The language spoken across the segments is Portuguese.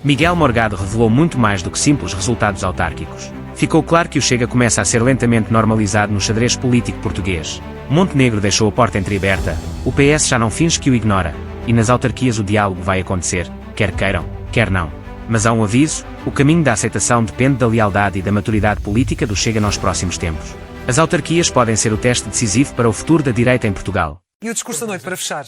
Miguel Morgado revelou muito mais do que simples resultados autárquicos. Ficou claro que o Chega começa a ser lentamente normalizado no xadrez político português. Montenegro deixou a porta entreaberta, o PS já não finge que o ignora, e nas autarquias o diálogo vai acontecer, quer queiram, quer não. Mas há um aviso, o caminho da aceitação depende da lealdade e da maturidade política do Chega nos próximos tempos. As autarquias podem ser o teste decisivo para o futuro da direita em Portugal. E o discurso da noite, para fechar,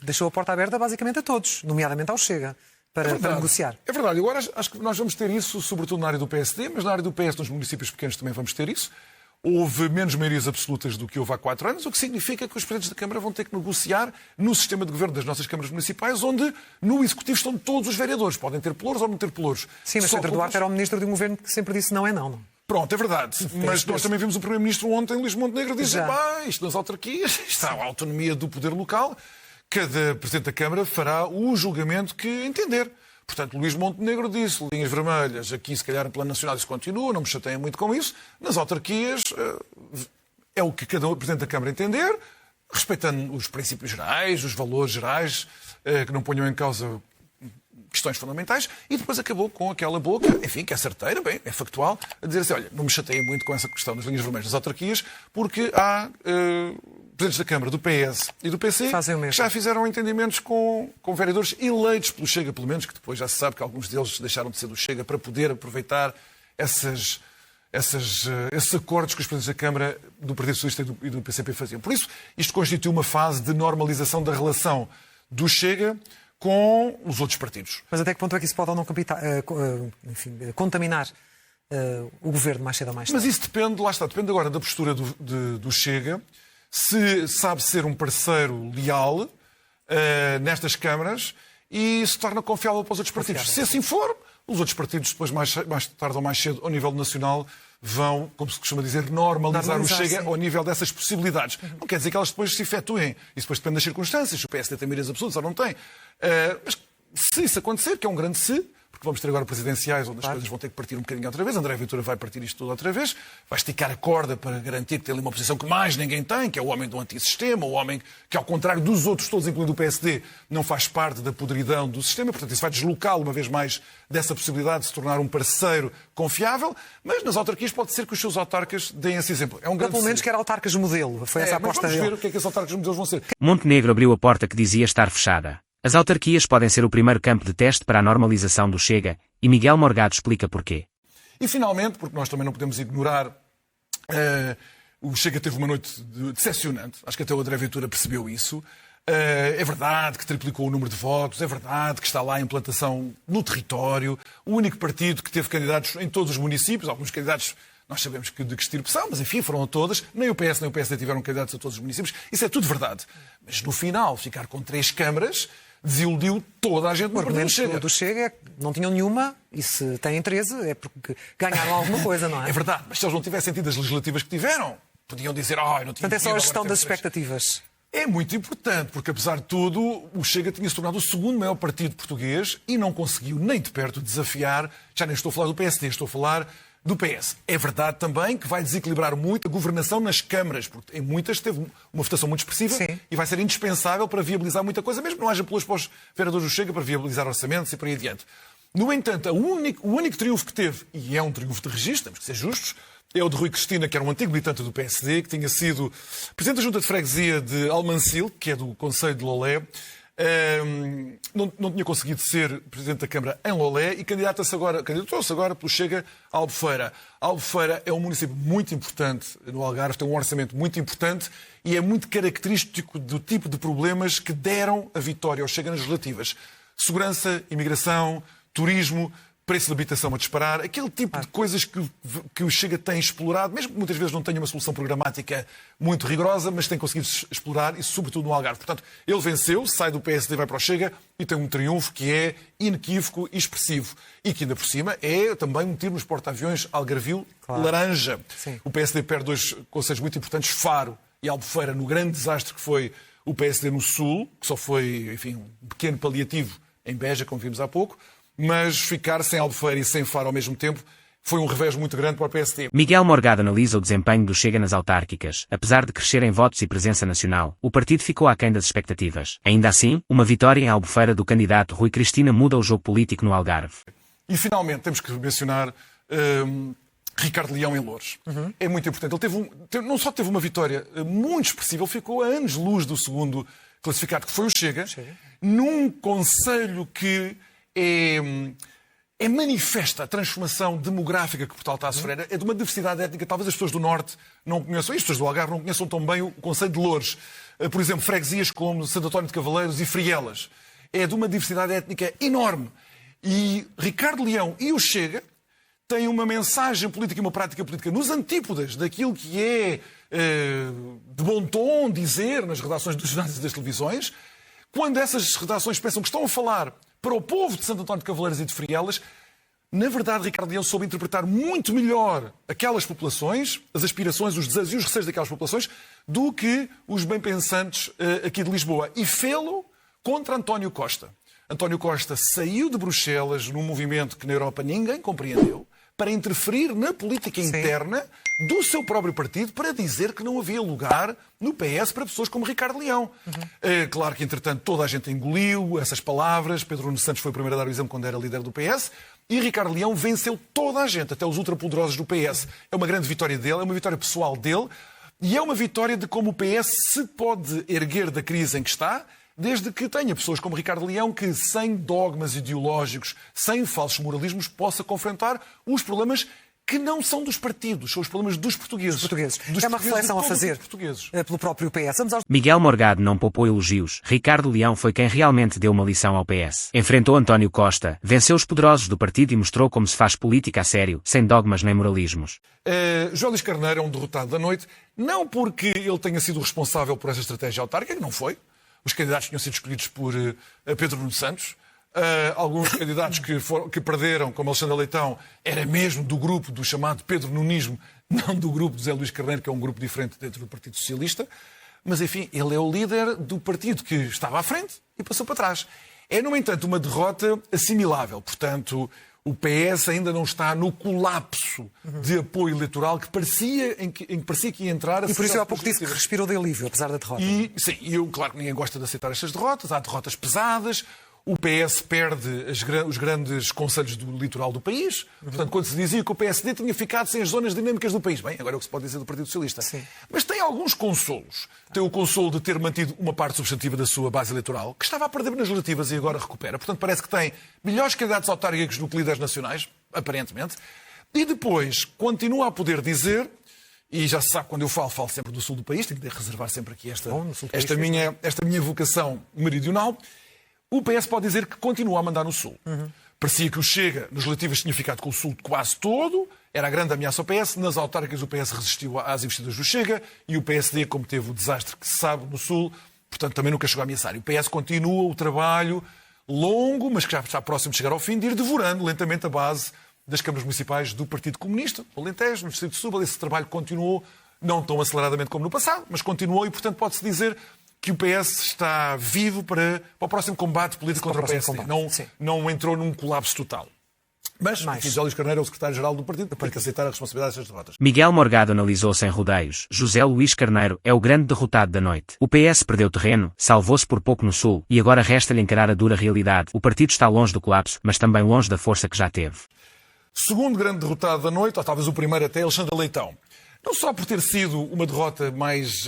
deixou a porta aberta basicamente a todos, nomeadamente ao Chega, para negociar. É verdade. Agora acho que nós vamos ter isso, sobretudo na área do PSD, mas na área do PS, nos municípios pequenos, também vamos ter isso. Houve menos maiorias absolutas do que houve há 4 anos, o que significa que os presidentes da Câmara vão ter que negociar no sistema de governo das nossas câmaras municipais, onde no Executivo estão todos os vereadores. Podem ter pelouros ou não ter pelouros. Sim, mas Pedro Duarte era o ministro de um governo que sempre disse não é não. Pronto, é verdade. Mas nós também vimos o Primeiro-Ministro ontem, Luís Montenegro, dizer isto nas autarquias, está a autonomia do poder local, cada Presidente da Câmara fará o julgamento que entender. Portanto, Luís Montenegro disse, linhas vermelhas, aqui se calhar no plano nacional isso continua, não me chateiem muito com isso. Nas autarquias é o que cada Presidente da Câmara entender, respeitando os princípios gerais, os valores gerais, que não ponham em causa questões fundamentais, e depois acabou com aquela boca, enfim, que é certeira, bem, é factual, a dizer assim, olha, não me chateiem muito com essa questão das linhas vermelhas das autarquias, porque há presidentes da Câmara, do PS e do PC, que já fizeram entendimentos com vereadores eleitos pelo Chega, pelo menos, que depois já se sabe que alguns deles deixaram de ser do Chega para poder aproveitar esses acordos que os presidentes da Câmara do Partido Socialista e do PCP faziam. Por isso, isto constitui uma fase de normalização da relação do Chega com os outros partidos. Mas até que ponto é que isso pode ou não contaminar o governo mais cedo ou mais tarde? Mas isso depende, lá está, depende agora da postura do Chega, se sabe ser um parceiro leal nestas câmaras e se torna confiável para os outros partidos. Se assim for, os outros partidos depois, mais tarde ou mais cedo, ao nível nacional, vão, como se costuma dizer, normalizar o Chega ao nível dessas possibilidades. Não quer dizer que elas depois se efetuem. Isso depois depende das circunstâncias. Se o PSD tem meias absolutas ou não tem. Mas se isso acontecer, que é um grande se, porque vamos ter agora presidenciais onde as coisas vão ter que partir um bocadinho outra vez, André Ventura vai partir isto tudo outra vez, vai esticar a corda para garantir que tem ali uma posição que mais ninguém tem, que é o homem do antissistema, o homem que, ao contrário dos outros todos, incluindo o PSD, não faz parte da podridão do sistema. Portanto, isso vai deslocá-lo uma vez mais dessa possibilidade de se tornar um parceiro confiável, mas nas autarquias pode ser que os seus autarcas deem esse exemplo. É um grande pelo menos que era autarcas modelo. Foi essa a aposta dele. Vamos ver dele. o que é que as autarcas modelos vão ser. Montenegro abriu a porta que dizia estar fechada. As autarquias podem ser o primeiro campo de teste para a normalização do Chega, e Miguel Morgado explica porquê. E finalmente, porque nós também não podemos ignorar, o Chega teve uma noite decepcionante, acho que até o André Ventura percebeu isso. É verdade que triplicou o número de votos, é verdade que está lá a implantação no território, o único partido que teve candidatos em todos os municípios, alguns candidatos nós sabemos que de que estirpe são, mas enfim, foram a todas. Nem o PS nem o PSD tiveram candidatos a todos os municípios. Isso é tudo verdade. Mas no final, ficar com 3 câmaras desiludiu toda a gente no Partido Chega. Do Chega não tinham nenhuma, e se têm 13 é porque ganharam alguma coisa, não é? É verdade, mas se eles não tivessem tido as legislativas que tiveram, podiam dizer, não tinha. Portanto, é só a gestão das expectativas. É muito importante, porque apesar de tudo, o Chega tinha se tornado o segundo maior partido português e não conseguiu nem de perto desafiar, já nem estou a falar do PSD, estou a falar do PS. É verdade também que vai desequilibrar muito a governação nas câmaras, porque em muitas teve uma votação muito expressiva. Sim. E vai ser indispensável para viabilizar muita coisa, mesmo que não haja pelos para os vereadores do Chega para viabilizar orçamentos e por aí adiante. No entanto, o único triunfo que teve, e é um triunfo de registro, temos que ser justos, é o de Rui Cristina, que era um antigo militante do PSD, que tinha sido presidente da Junta de Freguesia de Almancil, que é do Conselho de Lolé. Não tinha conseguido ser Presidente da Câmara em Lolé e candidatou-se agora pelo Chega a Albufeira. Albufeira é um município muito importante no Algarve, tem um orçamento muito importante e é muito característico do tipo de problemas que deram a vitória ao Chega nas legislativas. Segurança, imigração, turismo, preço de habitação a disparar, aquele tipo de coisas que o Chega tem explorado, mesmo que muitas vezes não tenha uma solução programática muito rigorosa, mas tem conseguido explorar, e sobretudo no Algarve. Portanto, ele venceu, sai do PSD e vai para o Chega, e tem um triunfo que é inequívoco e expressivo. E que ainda por cima é também um tiro nos porta-aviões Algarvio laranja. Sim. O PSD perde 2 conselhos muito importantes, Faro e Albufeira, no grande desastre que foi o PSD no Sul, que só foi, enfim, um pequeno paliativo em Beja, como vimos há pouco. Mas ficar sem Albufeira e sem Faro ao mesmo tempo foi um revés muito grande para o PSD. Miguel Morgado analisa o desempenho do Chega nas autárquicas. Apesar de crescer em votos e presença nacional, o partido ficou aquém das expectativas. Ainda assim, uma vitória em Albufeira do candidato Rui Cristina muda o jogo político no Algarve. E finalmente temos que mencionar Ricardo Leão em Loures. É muito importante. Ele não só teve uma vitória muito expressiva, ele ficou a anos-luz do segundo classificado, que foi o Chega. Num concelho que manifesta a transformação demográfica que Portugal está a sofrer. É de uma diversidade étnica. Talvez as pessoas do Norte não conheçam, e as pessoas do Algarve não conheçam tão bem o concelho de Loures. Por exemplo, freguesias como Santo António de Cavaleiros e Frielas. É de uma diversidade étnica enorme. E Ricardo Leão e o Chega têm uma mensagem política e uma prática política nos antípodas daquilo que é de bom tom dizer nas redações dos jornais e das televisões. Quando essas redações pensam que estão a falar para o povo de Santo António de Cavaleiros e de Frielas, na verdade, Ricardo Leão soube interpretar muito melhor aquelas populações, as aspirações, os desejos e os receios daquelas populações, do que os bem-pensantes aqui de Lisboa. E fê-lo contra António Costa. António Costa saiu de Bruxelas num movimento que na Europa ninguém compreendeu, para interferir na política interna do seu próprio partido, para dizer que não havia lugar no PS para pessoas como Ricardo Leão. Claro que, entretanto, toda a gente engoliu essas palavras. Pedro Nuno Santos foi o primeiro a dar o exemplo quando era líder do PS. E Ricardo Leão venceu toda a gente, até os ultrapoderosos do PS. É uma grande vitória dele, é uma vitória pessoal dele. E é uma vitória de como o PS se pode erguer da crise em que está, desde que tenha pessoas como Ricardo Leão que, sem dogmas ideológicos, sem falsos moralismos, possa confrontar os problemas que não são dos partidos, são os problemas dos portugueses. É uma reflexão a fazer pelo próprio PS. Miguel Morgado não poupou elogios. Ricardo Leão foi quem realmente deu uma lição ao PS. Enfrentou António Costa, venceu os poderosos do partido e mostrou como se faz política a sério, sem dogmas nem moralismos. João Luís Carneiro é um derrotado da noite, não porque ele tenha sido responsável por essa estratégia autárquica, que não foi. Os candidatos tinham sido escolhidos por Pedro Nuno Santos. Alguns candidatos que perderam, como Alexandre Leitão, era mesmo do grupo do chamado Pedro Nunismo, não do grupo de José Luís Carneiro, que é um grupo diferente dentro do Partido Socialista. Mas, enfim, ele é o líder do partido que estava à frente e passou para trás. É, no entanto, uma derrota assimilável. Portanto, o PS ainda não está no colapso de apoio eleitoral que parecia, em que parecia que ia entrar. E por isso eu há pouco disse que respirou de alívio, apesar da derrota. Sim, claro que ninguém gosta de aceitar estas derrotas. Há derrotas pesadas. O PS perde os grandes concelhos do litoral do país. Portanto, quando se dizia que o PSD tinha ficado sem as zonas dinâmicas do país. Bem, agora é o que se pode dizer do Partido Socialista. Sim. Mas tem alguns consolos. Tem o consolo de ter mantido uma parte substantiva da sua base eleitoral, que estava a perder nas legislativas e agora recupera. Portanto, parece que tem melhores candidatos autárquicos do que líderes nacionais, aparentemente. E depois continua a poder dizer, e já se sabe, quando eu falo sempre do sul do país, tenho que reservar sempre aqui esta minha vocação meridional. O PS pode dizer que continua a mandar no Sul. Parecia que o Chega, nos relativos, tinha ficado com o Sul quase todo, era a grande ameaça ao PS. Nas autárquicas o PS resistiu às investidas do Chega e o PSD, como teve o desastre que se sabe no Sul, portanto também nunca chegou a ameaçar. E o PS continua o trabalho longo, mas que já está próximo de chegar ao fim, de ir devorando lentamente a base das câmaras municipais do Partido Comunista, no Alentejo, no Distrito de Setúbal. Esse trabalho continuou, não tão aceleradamente como no passado, mas continuou e, portanto, pode-se dizer que o PS está vivo para o próximo combate político contra o PSD. Não entrou num colapso total. Mas, José Luís Carneiro é o secretário-geral do partido, tem que aceitar a responsabilidade destas derrotas. Miguel Morgado analisou sem rodeios. José Luís Carneiro é o grande derrotado da noite. O PS perdeu terreno, salvou-se por pouco no Sul, e agora resta-lhe encarar a dura realidade. O partido está longe do colapso, mas também longe da força que já teve. Segundo grande derrotado da noite, ou talvez o primeiro até, Alexandre Leitão. Não só por ter sido uma derrota mais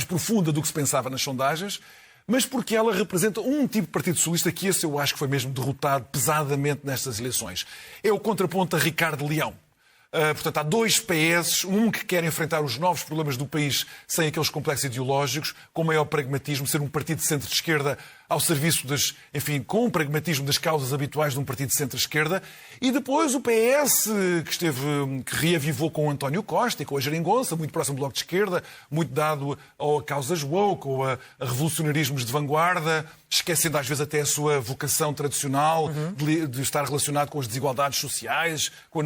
profunda do que se pensava nas sondagens, mas porque ela representa um tipo de Partido Socialista que esse eu acho que foi mesmo derrotado pesadamente nestas eleições. É o contraponto a Ricardo Leão. Portanto, há dois PS, um que quer enfrentar os novos problemas do país sem aqueles complexos ideológicos, com maior pragmatismo, ser um partido de centro-esquerda ao serviço com o pragmatismo das causas habituais de um partido de centro-esquerda, e depois o PS, que reavivou com o António Costa e com a Geringonça, muito próximo do Bloco de Esquerda, muito dado a causas woke ou a revolucionarismos de vanguarda, esquecendo às vezes até a sua vocação tradicional de estar relacionado com as desigualdades sociais, com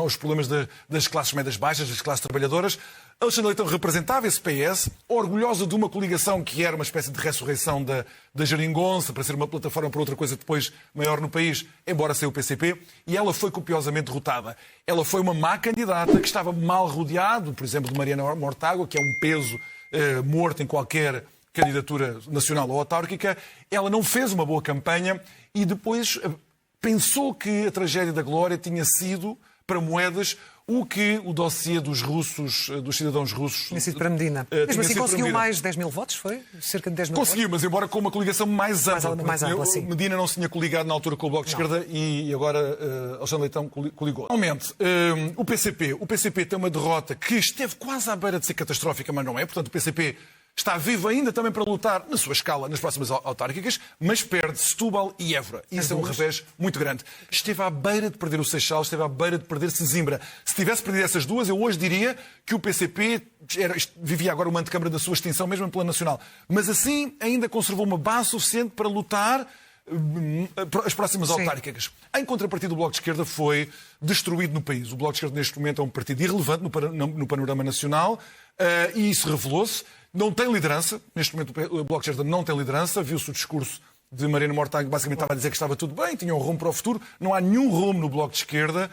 os problemas das classes médias baixas, das classes trabalhadoras. Alexandre Leitão representava esse PS, orgulhosa de uma coligação que era uma espécie de ressurreição da geringonça, para ser uma plataforma para outra coisa depois maior no país, embora seja o PCP, e ela foi copiosamente derrotada. Ela foi uma má candidata que estava mal rodeado, por exemplo, de Mariana Mortágua, que é um peso morto em qualquer candidatura nacional ou autárquica. Ela não fez uma boa campanha e depois pensou que a tragédia da Glória tinha sido, para Moedas, o que o dossiê dos russos, dos cidadãos russos... Tinha sido para Medina. Mesmo assim conseguiu mais 10 mil votos, foi? Cerca de 10 mil conseguiu, votos? mas embora com uma coligação mais ampla. Mais ampla, sim. Medina não se tinha coligado na altura com o Bloco de Esquerda e agora Alexandre Leitão coligou. Realmente, o PCP tem uma derrota que esteve quase à beira de ser catastrófica, mas não é. Portanto, o PCP está vivo ainda também para lutar na sua escala nas próximas autárquicas, mas perde Setúbal e Évora. Isso é um revés muito grande. Esteve à beira de perder o Seixal, esteve à beira de perder Sesimbra. Se tivesse perdido essas duas, eu hoje diria que o PCP vivia agora uma antecâmara da sua extinção, mesmo em plano nacional. Mas assim ainda conservou uma base suficiente para lutar as próximas autárquicas. Em contrapartida, o Bloco de Esquerda foi destruído no país. O Bloco de Esquerda neste momento é um partido irrelevante no panorama nacional e isso revelou-se. Não tem liderança. Neste momento o Bloco de Esquerda não tem liderança. Viu-se o discurso de Mariana Mortágua, basicamente estava a dizer que estava tudo bem, tinha um rumo para o futuro. Não há nenhum rumo no Bloco de Esquerda.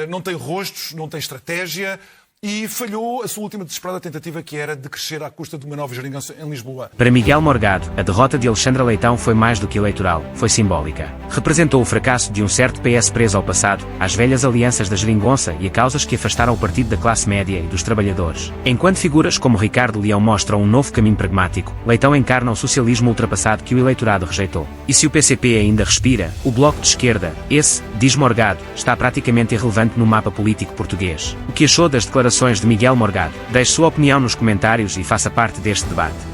Não tem rostos, não tem estratégia. E falhou a sua última desesperada tentativa, que era de crescer à custa de uma nova geringonça em Lisboa. Para Miguel Morgado, a derrota de Alexandre Leitão foi mais do que eleitoral, foi simbólica. Representou o fracasso de um certo PS preso ao passado, às velhas alianças da geringonça e a causas que afastaram o partido da classe média e dos trabalhadores. Enquanto figuras como Ricardo Leão mostram um novo caminho pragmático, Leitão encarna o socialismo ultrapassado que o eleitorado rejeitou. E se o PCP ainda respira, o Bloco de Esquerda, esse, diz Morgado, está praticamente irrelevante no mapa político português. O que achou das declarações de Miguel Morgado? Deixe sua opinião nos comentários e faça parte deste debate.